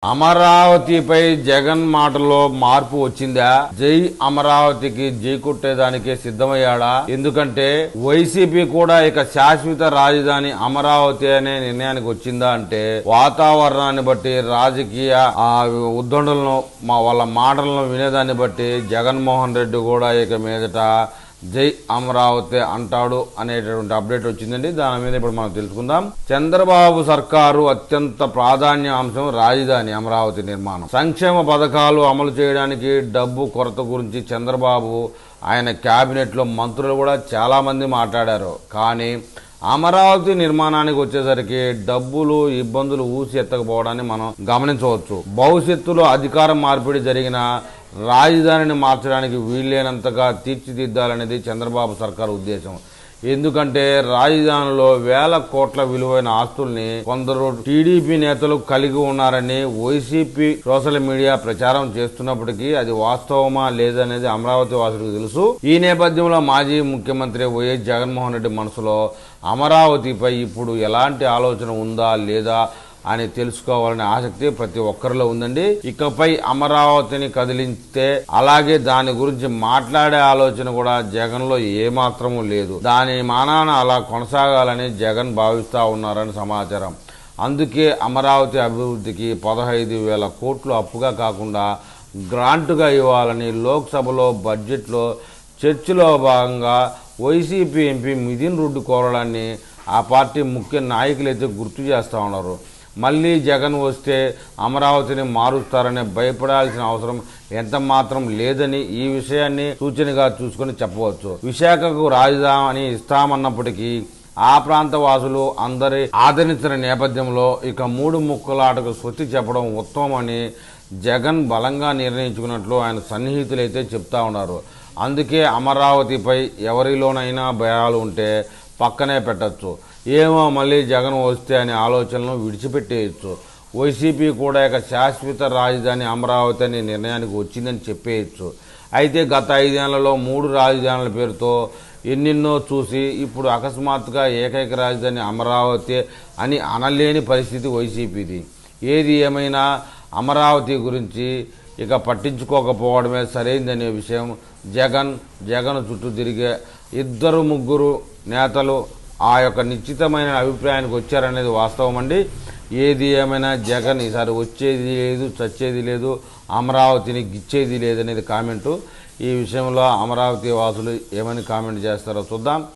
అమరావతిపై జగన్ మాటల్లో మార్పు వచ్చిందా? జై అమరావతికి జై కొట్టేదానికే సిద్ధమయ్యాడా? ఎందుకంటే వైసీపీ కూడా ఇక శాశ్వత రాజధాని అమరావతి అనే నిర్ణయానికి వచ్చిందా అంటే వాతావరణాన్ని బట్టి రాజకీయ ఉద్దండులను వాళ్ళ మాటలను వినేదాన్ని బట్టి జగన్మోహన్ రెడ్డి కూడా ఇక మీదట జై అమరావతి అంటాడు అనేటటువంటి అప్డేట్ వచ్చిందండి. దాని మీద ఇప్పుడు మనం తెలుసుకుందాం. చంద్రబాబు సర్కారు అత్యంత ప్రాధాన్య అంశం రాజధాని అమరావతి నిర్మాణం. సంక్షేమ పథకాలు అమలు చేయడానికి డబ్బు కొరత గురించి చంద్రబాబు ఆయన కేబినెట్ లో మంత్రులు కూడా చాలా మంది మాట్లాడారు. కానీ అమరావతి నిర్మాణానికి వచ్చేసరికి డబ్బులు ఇబ్బందులు ఊసి ఎత్తకపోవడాన్ని మనం గమనించవచ్చు. భవిష్యత్తులో అధికార మార్పిడి జరిగిన రాజధానిని మార్చడానికి వీల్లేనంతగా తీర్చిదిద్దాలనేది చంద్రబాబు సర్కారు ఉద్దేశం. ఎందుకంటే రాజధానిలో వేల కోట్ల విలువైన ఆస్తుల్ని కొందరు టీడీపీ నేతలు కలిగి ఉన్నారని వైసీపీ సోషల్ మీడియా ప్రచారం చేస్తున్నప్పటికీ అది వాస్తవమా లేదనేది అమరావతి వాసులకు తెలుసు. ఈ నేపథ్యంలో మాజీ ముఖ్యమంత్రి వైఎస్ జగన్మోహన్ రెడ్డి మనసులో అమరావతిపై ఇప్పుడు ఎలాంటి ఆలోచన ఉందా లేదా అని తెలుసుకోవాలనే ఆసక్తి ప్రతి ఒక్కరిలో ఉందండి. ఇకపై అమరావతిని కదిలిస్తే అలాగే దాని గురించి మాట్లాడే ఆలోచన కూడా జగన్ లో ఏమాత్రమూ లేదు. దాని మానాన అలా కొనసాగాలని జగన్ భావిస్తా ఉన్నారని సమాచారం. అందుకే అమరావతి అభివృద్ధికి 15,000 కోట్లు అప్పుగా కాకుండా గ్రాంటుగా ఇవ్వాలని లోక్సభలో బడ్జెట్లో చర్చలో భాగంగా వైసీపీ ఎంపీ మిథున్ రెడ్డి కోరడాన్ని ఆ పార్టీ ముఖ్య నాయకులైతే గుర్తు చేస్తా ఉన్నారు. మళ్లీ జగన్ వస్తే అమరావతిని మారుస్తారని భయపడాల్సిన అవసరం ఎంత మాత్రం లేదని ఈ విషయాన్ని సూచనగా చూసుకుని చెప్పవచ్చు. విశాఖకు రాజధాని ఇస్తామన్నప్పటికీ ఆ ప్రాంత వాసులు అందరి ఆదరించిన నేపథ్యంలో ఇక 3 ముక్కలాటకు స్వస్తి చెప్పడం ఉత్తమమని జగన్ బలంగా నిర్ణయించుకున్నట్లు ఆయన సన్నిహితులైతే చెప్తా ఉన్నారు. అందుకే అమరావతిపై ఎవరిలోనైనా భయాలు ఉంటే పక్కనే పెట్టచ్చు. ఏమో మళ్ళీ జగన్ వస్తే అనే ఆలోచనలను విడిచిపెట్టేయచ్చు. వైసీపీ కూడా ఇక శాశ్వత రాజధాని అమరావతి అనే నిర్ణయానికి వచ్చిందని చెప్పేయచ్చు. అయితే గత 5 ఏళ్లలో 3 రాజధానుల పేరుతో ఎన్నెన్నో చూసి ఇప్పుడు అకస్మాత్తుగా ఏకైక రాజధాని అమరావతి అని అనలేని పరిస్థితి వైసీపీది. ఏది ఏమైనా అమరావతి గురించి ఇక పట్టించుకోకపోవడమే సరైందనే విషయం జగన్ చుట్టూ తిరిగే 2-3 నేతలు ఆ యొక్క నిశ్చితమైన అభిప్రాయానికి వచ్చారనేది వాస్తవం అండి. ఏది ఏమైనా జగన్ ఈసారి వచ్చేది లేదు, చచ్చేది లేదు, అమరావతిని గిచ్చేది లేదనేది కామెంటు. ఈ విషయంలో అమరావతి వాసులు ఏమని కామెంట్ చేస్తారో చూద్దాం.